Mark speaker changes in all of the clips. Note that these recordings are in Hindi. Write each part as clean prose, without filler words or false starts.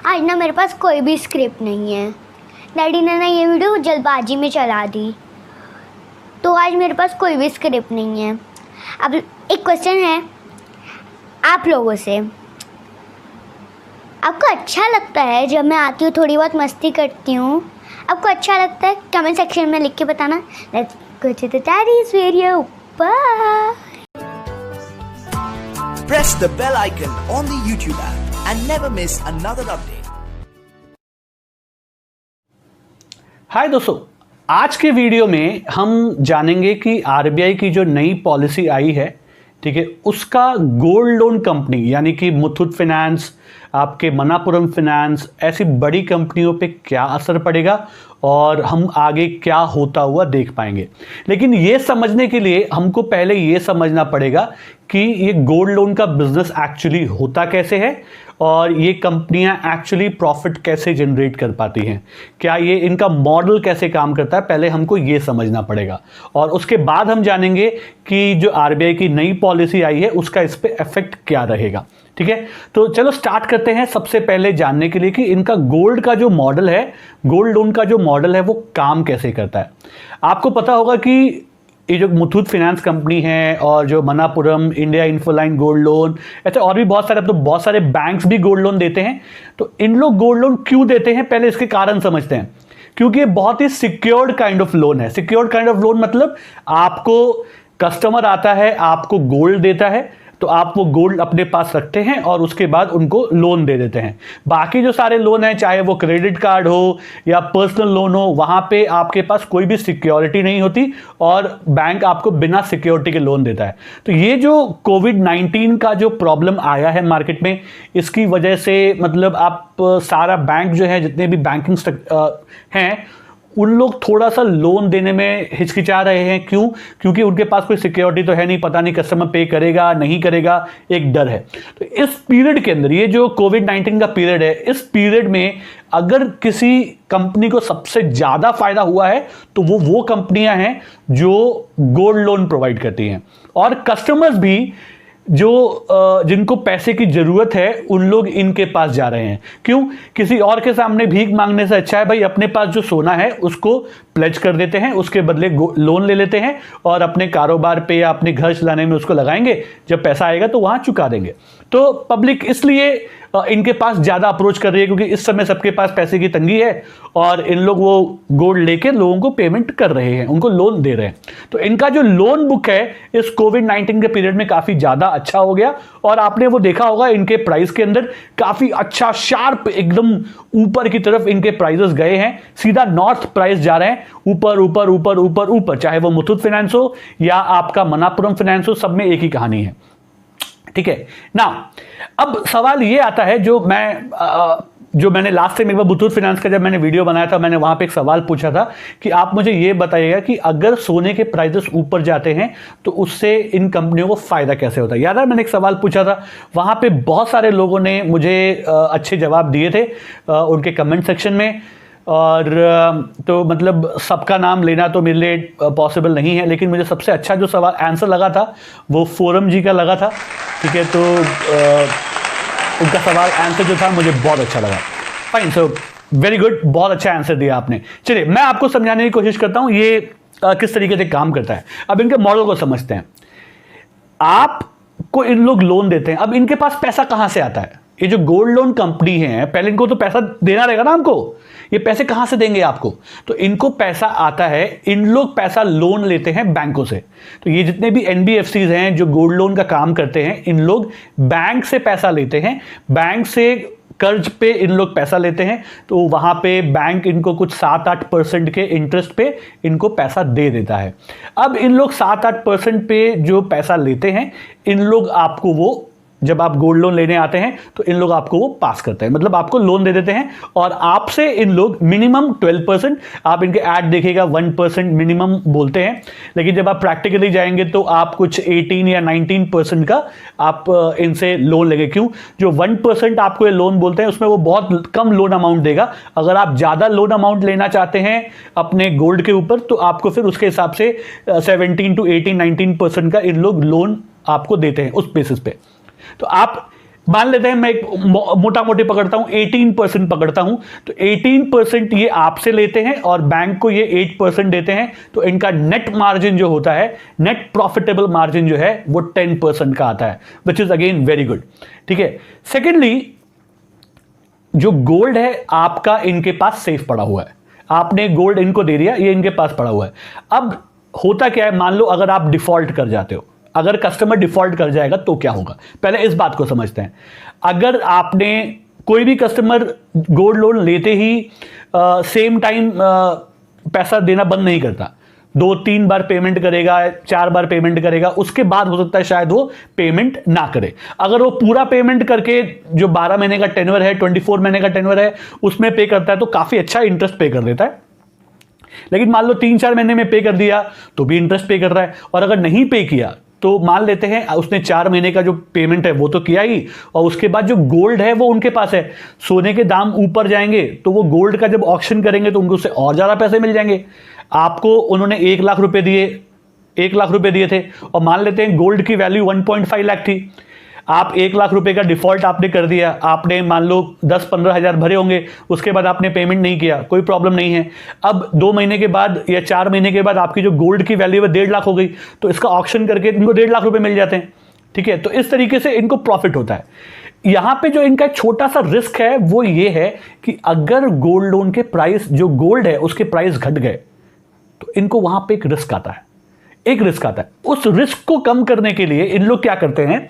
Speaker 1: आज ना मेरे पास कोई भी स्क्रिप्ट नहीं है। डैडी ने ना ये वीडियो जल्दबाजी में चला दी, तो आज मेरे पास कोई भी स्क्रिप्ट नहीं है। अब एक क्वेश्चन है आप लोगों से, आपको अच्छा लगता है जब मैं आती हूँ थोड़ी बहुत मस्ती करती हूँ? आपको अच्छा लगता है? कमेंट सेक्शन में लिख के बताना। Let's go to the daddy's video. Bye.
Speaker 2: Press the bell icon on the YouTube app and never miss another update.
Speaker 3: हाय दोस्तों, आज के वीडियो में हम जानेंगे कि आरबीआई की जो नई पॉलिसी आई है, ठीक है, उसका गोल्ड लोन कंपनी यानी कि मुथूट फाइनेंस, आपके मनापुरम फाइनेंस, ऐसी बड़ी कंपनियों पे क्या असर पड़ेगा और हम आगे क्या होता हुआ देख पाएंगे। लेकिन ये समझने के लिए हमको पहले ये समझना पड़ेगा कि ये गोल्ड लोन का बिजनेस एक्चुअली होता कैसे है और ये कंपनियां एक्चुअली प्रॉफिट कैसे जनरेट कर पाती हैं, क्या ये इनका मॉडल कैसे काम करता है, पहले हमको ये समझना पड़ेगा। और उसके बाद हम जानेंगे कि जो आरबीआई की नई पॉलिसी आई है उसका इस पे इफेक्ट क्या रहेगा। ठीक है, तो चलो स्टार्ट करते हैं सबसे पहले जानने के लिए कि इनका गोल्ड का जो मॉडल है, गोल्ड लोन का जो मॉडल है वो काम कैसे करता है। आपको पता होगा कि ये जो मुथूट फाइनेंस कंपनी है और जो Manappuram, India Infoline gold loan, ऐसे और भी बहुत सारे, अब तो बहुत सारे बैंक्स भी गोल्ड लोन देते हैं। तो इन लोग गोल्ड लोन क्यों देते हैं, पहले इसके कारण समझते हैं। क्योंकि ये बहुत ही सिक्योर्ड काइंड ऑफ लोन है। सिक्योर्ड काइंड ऑफ लोन मतलब आपको कस्टमर आता है, आपको गोल्ड देता है, तो आप वो गोल्ड अपने पास रखते हैं और उसके बाद उनको लोन दे देते हैं। बाकी जो सारे लोन हैं, चाहे वो क्रेडिट कार्ड हो या पर्सनल लोन हो, वहां पे आपके पास कोई भी सिक्योरिटी नहीं होती और बैंक आपको बिना सिक्योरिटी के लोन देता है। तो ये जो कोविड-19 का जो प्रॉब्लम आया है मार्केट में, इसकी वजह से मतलब आप सारा बैंक जो है, जितने भी बैंकिंग हैं, उन लोग थोड़ा सा लोन देने में हिचकिचा रहे हैं। क्यों? क्योंकि उनके पास कोई सिक्योरिटी तो है नहीं, पता नहीं कस्टमर पे करेगा नहीं करेगा, एक डर है। तो इस पीरियड के अंदर, ये जो कोविड-19 का पीरियड है, इस पीरियड में अगर किसी कंपनी को सबसे ज्यादा फायदा हुआ है तो वो कंपनियां हैं जो गोल्ड लोन प्रोवाइड करती हैं। और कस्टमर्स भी जो जिनको पैसे की जरूरत है, उन लोग इनके पास जा रहे हैं। क्यों? किसी और के सामने भीख मांगने से अच्छा है भाई अपने पास जो सोना है उसको प्लेज कर देते हैं, उसके बदले लोन ले लेते हैं और अपने कारोबार पे या अपने घर चलाने में उसको लगाएंगे, जब पैसा आएगा तो वहां चुका देंगे। तो पब्लिक इसलिए इनके पास ज्यादा अप्रोच कर रही है, क्योंकि इस समय सबके पास पैसे की तंगी है और इन लोग वो गोल्ड लेके लोगों को पेमेंट कर रहे हैं, उनको लोन दे रहे हैं। तो इनका जो लोन बुक है इस कोविड-19 के पीरियड में काफी ज्यादा अच्छा हो गया और आपने वो देखा होगा, इनके प्राइस के अंदर काफी अच्छा शार्प एकदम ऊपर की तरफ इनके प्राइसेस गए हैं, सीधा नॉर्थ प्राइस जा रहे हैं, ऊपर ऊपर ऊपर ऊपर ऊपर, चाहे वो मुथूट फाइनेंस हो या आपका मनापुरम फाइनेंस हो, सब में एक ही कहानी है। ठीक है ना। अब सवाल ये आता है, जो मैंने लास्ट टाइम एक बार मुथूट फाइनेंस का जब मैंने वीडियो बनाया था, मैंने वहां पे एक सवाल पूछा था कि आप मुझे ये बताइएगा कि अगर सोने के प्राइसेस ऊपर जाते हैं तो उससे इन कंपनियों को फायदा कैसे होता है। याद है मैंने एक सवाल पूछा था, वहां पे बहुत सारे लोगों ने मुझे अच्छे जवाब दिए थे उनके कमेंट सेक्शन में। और तो मतलब सबका नाम लेना तो मेरे लिए पॉसिबल नहीं है, लेकिन मुझे सबसे अच्छा जो सवाल आंसर लगा था वो फोरम जी का लगा था। ठीक है, तो उनका सवाल आंसर जो था मुझे बहुत अच्छा लगा। फाइन, सो वेरी गुड, बहुत अच्छा आंसर दिया आपने। चलिए मैं आपको समझाने की कोशिश करता हूं ये किस तरीके से काम करता है। अब इनके मॉडल को समझते हैं। आपको इन लोग लोन देते हैं, अब इनके पास पैसा कहां से आता है? ये जो गोल्ड लोन कंपनी है, पहले इनको तो पैसा देना रहेगा ना हमको, ये पैसे कहां से देंगे आपको? तो इनको पैसा आता है, इन लोग पैसा लोन लेते हैं बैंकों से। तो ये जितने भी एनबीएफसीज हैं जो गोल्ड लोन का काम करते हैं, इन लोग बैंक से पैसा लेते हैं, बैंक से कर्ज पे इन लोग पैसा लेते हैं। तो वहां पे बैंक इनको कुछ 7-8% के इंटरेस्ट पे इनको पैसा दे देता है। अब इन लोग 7-8% पे जो पैसा लेते हैं, इन लोग आपको वो, जब आप गोल्ड लोन लेने आते हैं तो इन लोग आपको वो पास करते हैं, मतलब आपको लोन दे देते हैं और आपसे इन लोग मिनिमम 12%, आप इनके ऐड देखिएगा 1% मिनिमम बोलते हैं, लेकिन जब आप प्रैक्टिकली जाएंगे तो आप कुछ 18 या 19% का आप इनसे लोन लेंगे। क्यों? जो 1% आपको ये लोन बोलते हैं उसमें वो बहुत कम लोन अमाउंट देगा। अगर आप ज्यादा लोन अमाउंट लेना चाहते हैं अपने गोल्ड के ऊपर तो आपको फिर उसके हिसाब से 17 to 18-19% का इन लोग लोन आपको देते हैं उस बेसिस पे। तो आप मान लेते हैं मैं एक मोटा मोटी पकड़ता हूं 18% पकड़ता हूं, तो 18% ये आपसे लेते हैं और बैंक को ये 8% देते हैं, तो इनका नेट मार्जिन जो होता है, नेट प्रॉफिटेबल मार्जिन जो है वो 10% का आता है, which is again very good. ठीक है। सेकेंडली, जो गोल्ड है आपका इनके पास सेफ पड़ा हुआ है, आपने गोल्ड इनको दे दिया, ये इनके पास पड़ा हुआ है। अब होता क्या है, मान लो अगर आप डिफॉल्ट कर जाते हो, अगर कस्टमर डिफॉल्ट कर जाएगा तो क्या होगा, पहले इस बात को समझते हैं। अगर आपने कोई भी कस्टमर गोल्ड लोन लेते ही सेम टाइम पैसा देना बंद नहीं करता, 2-3 बार पेमेंट करेगा, 4 बार पेमेंट करेगा, उसके बाद हो सकता है शायद वो पेमेंट ना करे। अगर वो पूरा पेमेंट करके जो 12 महीने का टेन्योर है, 24 महीने का टेन्योर है, उसमें पे करता है तो काफी अच्छा इंटरेस्ट पे कर देता है। लेकिन मान लो 3-4 महीने में पे कर दिया तो भी इंटरेस्ट पे कर रहा है, और अगर नहीं पे किया तो मान लेते हैं उसने 4 महीने का जो पेमेंट है वो तो किया ही, और उसके बाद जो गोल्ड है वो उनके पास है, सोने के दाम ऊपर जाएंगे तो वो गोल्ड का जब ऑक्शन करेंगे तो उनको उससे और ज्यादा पैसे मिल जाएंगे। आपको उन्होंने 1 लाख रुपए दिए, 1 लाख रुपए दिए थे, और मान लेते हैं गोल्ड की वैल्यू 1.5 लाख थी, आप 1 लाख रुपए का डिफॉल्ट आपने कर दिया, आपने मान लो 10-15 हजार भरे होंगे, उसके बाद आपने पेमेंट नहीं किया, कोई प्रॉब्लम नहीं है। अब 2 महीने के बाद या 4 महीने के बाद आपकी जो गोल्ड की वैल्यू है 1.5 लाख हो गई, तो इसका ऑक्शन करके इनको 1.5 लाख रुपए मिल जाते हैं। ठीक है, तो इस तरीके से इनको प्रॉफिट होता है। यहां पे जो इनका छोटा सा रिस्क है वो ये है कि अगर गोल्ड लोन के प्राइस, जो गोल्ड है उसके प्राइस घट गए, तो इनको वहां पे एक रिस्क आता है, एक रिस्क आता है। उस रिस्क को कम करने के लिए इन लोग क्या करते हैं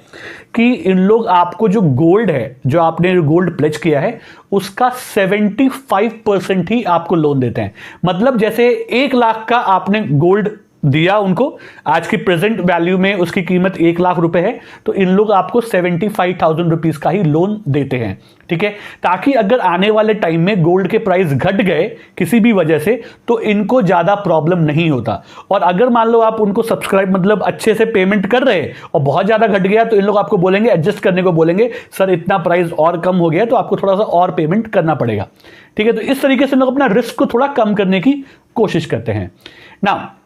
Speaker 3: कि इन लोग आपको जो गोल्ड है, जो आपने गोल्ड प्लेज किया है, उसका 75% ही आपको लोन देते हैं। मतलब जैसे 1 लाख का आपने गोल्ड दिया उनको, आज की प्रेजेंट वैल्यू में उसकी कीमत 1 लाख रुपए है, तो इन लोग आपको 75,000 रुपीज का ही लोन देते हैं। ठीक है, ताकि अगर आने वाले टाइम में गोल्ड के प्राइस घट गए किसी भी वजह से तो इनको ज्यादा प्रॉब्लम नहीं होता। और अगर मान लो आप उनको सब्सक्राइब, मतलब अच्छे से पेमेंट कर रहे और बहुत ज्यादा घट गया, तो इन लोग आपको बोलेंगे, एडजस्ट करने को बोलेंगे, सर इतना प्राइस और कम हो गया तो आपको थोड़ा सा और पेमेंट करना पड़ेगा। ठीक है, तो इस तरीके से लोग अपना रिस्क को थोड़ा कम करने की कोशिश करते हैं ना।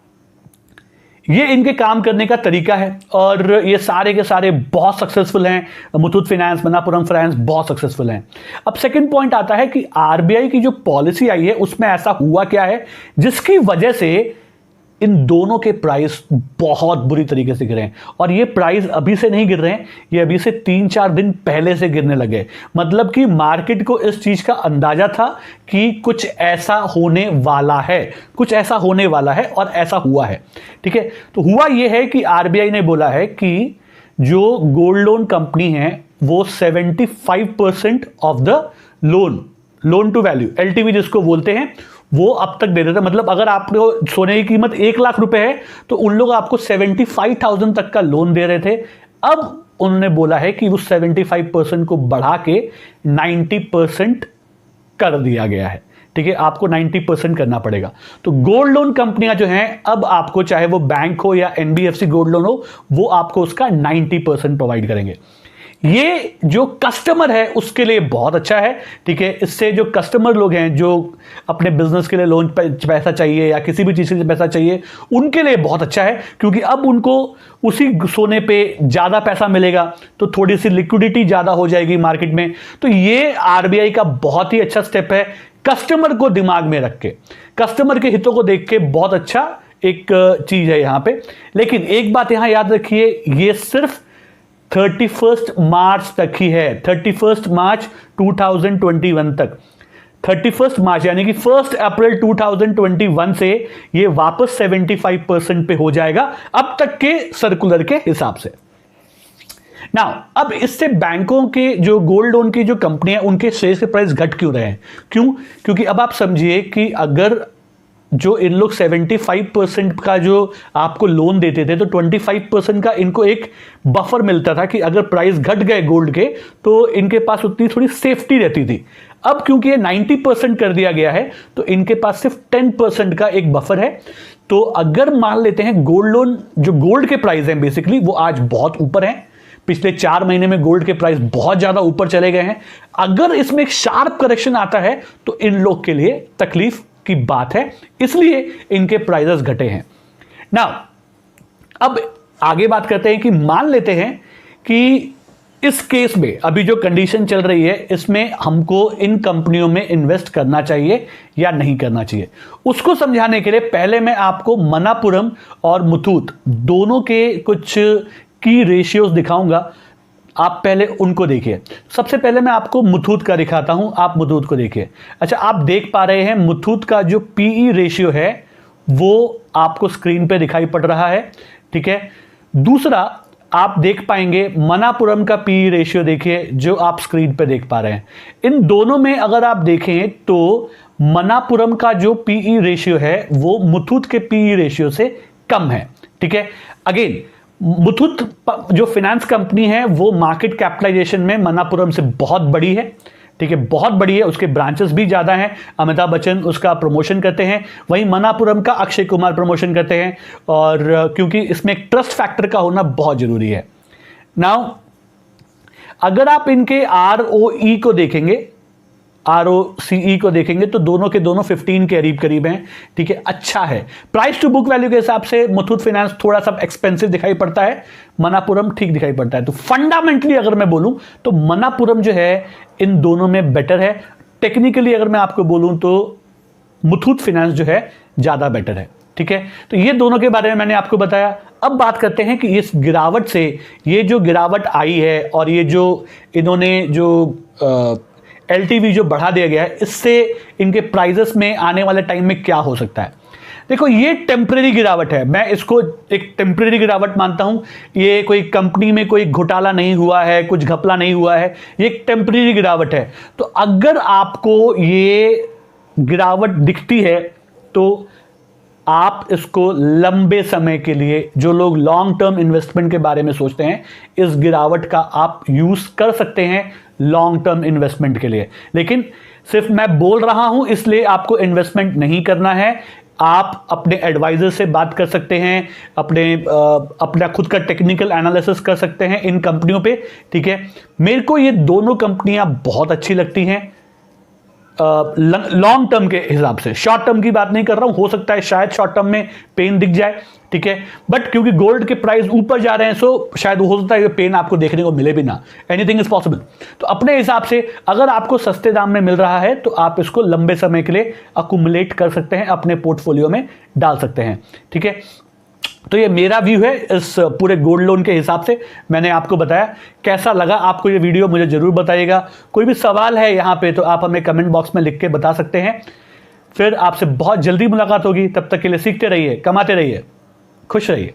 Speaker 3: ये इनके काम करने का तरीका है, और ये सारे के सारे बहुत सक्सेसफुल हैं। मुथूट फाइनेंस, मनापुरम फाइनेंस बहुत सक्सेसफुल हैं। अब सेकंड पॉइंट आता है कि आरबीआई की जो पॉलिसी आई है उसमें ऐसा हुआ क्या है जिसकी वजह से इन दोनों के प्राइस बहुत बुरी तरीके से गिरे हैं। और ये प्राइस अभी से नहीं गिर रहे हैं, ये अभी से 3-4 दिन पहले से गिरने लगे। मतलब कि मार्केट को इस चीज का अंदाजा था कि कुछ ऐसा होने वाला है, कुछ ऐसा होने वाला है, और ऐसा हुआ है। ठीक है, तो हुआ ये है कि आरबीआई ने बोला है कि जो गोल्ड लोन कंपनी है वो 75% of the loan to value, LTV जिसको बोलते हैं, वो अब तक दे देते। मतलब अगर आपको सोने की कीमत 1 लाख रुपए है तो उन लोग आपको 75,000 तक का लोन दे रहे थे। अब उन्होंने बोला है कि उस 75% को बढ़ा के 90% कर दिया गया है। ठीक है, आपको 90% करना पड़ेगा। तो गोल्ड लोन कंपनियां जो हैं, अब आपको चाहे वो बैंक हो या एनबीएफसी गोल्ड लोन हो, वो आपको उसका 90% प्रोवाइड करेंगे। ये जो कस्टमर है उसके लिए बहुत अच्छा है। ठीक है, इससे जो कस्टमर लोग हैं जो अपने बिजनेस के लिए लोन पैसा चाहिए या किसी भी चीज से पैसा चाहिए, उनके लिए बहुत अच्छा है, क्योंकि अब उनको उसी सोने पे ज्यादा पैसा मिलेगा, तो थोड़ी सी लिक्विडिटी ज्यादा हो जाएगी मार्केट में। तो ये आरबीआई का बहुत ही अच्छा स्टेप है, कस्टमर को दिमाग में रख के, कस्टमर के हितों को देख के बहुत अच्छा एक चीज है यहां पे। लेकिन एक बात यहां याद रखिए, ये सिर्फ 31 मार्च तक ही है, 31 मार्च 2021 तक। 31 मार्च यानी कि 1 अप्रैल 2021 से ये वापस 75% पे हो जाएगा अब तक के सर्कुलर के हिसाब से। नाउ अब इससे बैंकों के जो गोल्ड लोन की जो कंपनियां, उनके शेयर के प्राइस घट क्यों रहे हैं? क्योंकि अब आप समझिए कि अगर जो इन लोग 75% का जो आपको लोन देते थे, तो 25% का इनको एक बफर मिलता था कि अगर प्राइस घट गए गोल्ड के तो इनके पास उतनी थोड़ी सेफ्टी रहती थी। अब क्योंकि ये 90% कर दिया गया है, तो इनके पास सिर्फ 10% का एक बफर है। तो अगर मान लेते हैं गोल्ड लोन, जो गोल्ड के प्राइस हैं बेसिकली, वो आज बहुत ऊपर हैं। पिछले 4 महीने में गोल्ड के प्राइस बहुत ज्यादा ऊपर चले गए हैं। अगर इसमें एक शार्प करेक्शन आता है तो इन लोग के लिए तकलीफ की बात है, इसलिए इनके प्राइसेस घटे हैं ना। अब आगे बात करते हैं कि मान लेते हैं कि इस केस में अभी जो कंडीशन चल रही है इसमें हमको इन कंपनियों में इन्वेस्ट करना चाहिए या नहीं करना चाहिए, उसको समझाने के लिए पहले मैं आपको मनापुरम और मुथूट दोनों के कुछ की रेशियोज दिखाऊंगा। आप पहले उनको देखिए। सबसे पहले मैं आपको मुथूट का दिखाता हूं, आप मुथूट को देखिए। अच्छा, आप देख पा रहे हैं मुथूट का जो पीई रेशियो है वो आपको स्क्रीन पे दिखाई पड़ रहा है, ठीक है। दूसरा आप देख पाएंगे मनापुरम का पीई रेशियो, देखिए जो आप स्क्रीन पे देख पा रहे हैं। इन दोनों में अगर आप देखें तो मनापुरम का जो पीई रेशियो है वो मुथूट के पीई रेशियो से कम है, ठीक है। अगेन मुथूट जो फाइनेंस कंपनी है वो मार्केट कैपिटलाइजेशन में मनापुरम से बहुत बड़ी है, ठीक है, बहुत बड़ी है। उसके ब्रांचेस भी ज़्यादा हैं। अमिताभ बच्चन उसका प्रमोशन करते हैं, वहीं मनापुरम का अक्षय कुमार प्रमोशन करते हैं, और क्योंकि इसमें एक ट्रस्ट फैक्टर का होना बहुत ज़रूरी है। नाउ अगर आप इनके ROE को देखेंगे, ROCE को देखेंगे तो दोनों के दोनों 15 के करीब हैं, ठीक है, अच्छा है। प्राइस टू बुक वैल्यू के हिसाब से मुथूट फाइनेंस थोड़ा सा एक्सपेंसिव दिखाई पड़ता है, मनापुरम ठीक दिखाई पड़ता है। तो फंडामेंटली अगर मैं बोलूं तो मनापुरम जो है इन दोनों में बेटर है। टेक्निकली अगर मैं आपको बोलूं तो मुथूट फाइनेंस जो है ज्यादा बेटर है, ठीक है। तो ये दोनों के बारे में मैंने आपको बताया। अब बात करते हैं कि इस गिरावट से, ये जो गिरावट आई है और ये जो इन्होंने जो LTV जो बढ़ा दिया गया है, इससे इनके प्राइजेस में आने वाले टाइम में क्या हो सकता है। देखो ये टेम्परेरी गिरावट है, मैं इसको एक टेम्परेरी गिरावट मानता हूं। ये कोई कंपनी में कोई घोटाला नहीं हुआ है, कुछ घपला नहीं हुआ है, ये एक टेम्परेरी गिरावट है। तो अगर आपको ये गिरावट दिखती है तो आप इसको लंबे समय के लिए, जो लोग लॉन्ग टर्म इन्वेस्टमेंट के बारे में सोचते हैं, इस गिरावट का आप यूज कर सकते हैं लॉन्ग टर्म इन्वेस्टमेंट के लिए। लेकिन सिर्फ मैं बोल रहा हूं इसलिए आपको इन्वेस्टमेंट नहीं करना है। आप अपने एडवाइजर से बात कर सकते हैं, अपना खुद का टेक्निकल एनालिसिस कर सकते हैं इन कंपनियों पे, ठीक है। मेरे को ये दोनों कंपनियां बहुत अच्छी लगती हैं लॉन्ग टर्म के हिसाब से। शॉर्ट टर्म की बात नहीं कर रहा हूं, हो सकता है शायद शॉर्ट टर्म में पेन दिख जाए, ठीक है, बट क्योंकि गोल्ड के प्राइस ऊपर जा रहे हैं सो शायद हो सकता है कि पेन आपको देखने को मिले भी ना। Anything is possible. तो अपने हिसाब से अगर आपको सस्ते दाम में मिल रहा है तो आप इसको लंबे समय के लिए अकुमुलेट कर सकते हैं, अपने पोर्टफोलियो में डाल सकते हैं, ठीक है। तो ये मेरा व्यू है इस पूरे गोल्ड लोन के हिसाब से, मैंने आपको बताया। कैसा लगा आपको ये वीडियो मुझे जरूर बताइएगा। कोई भी सवाल है यहाँ पे तो आप हमें कमेंट बॉक्स में लिख के बता सकते हैं। फिर आपसे बहुत जल्दी मुलाकात होगी, तब तक के लिए सीखते रहिए, कमाते रहिए, खुश रहिए।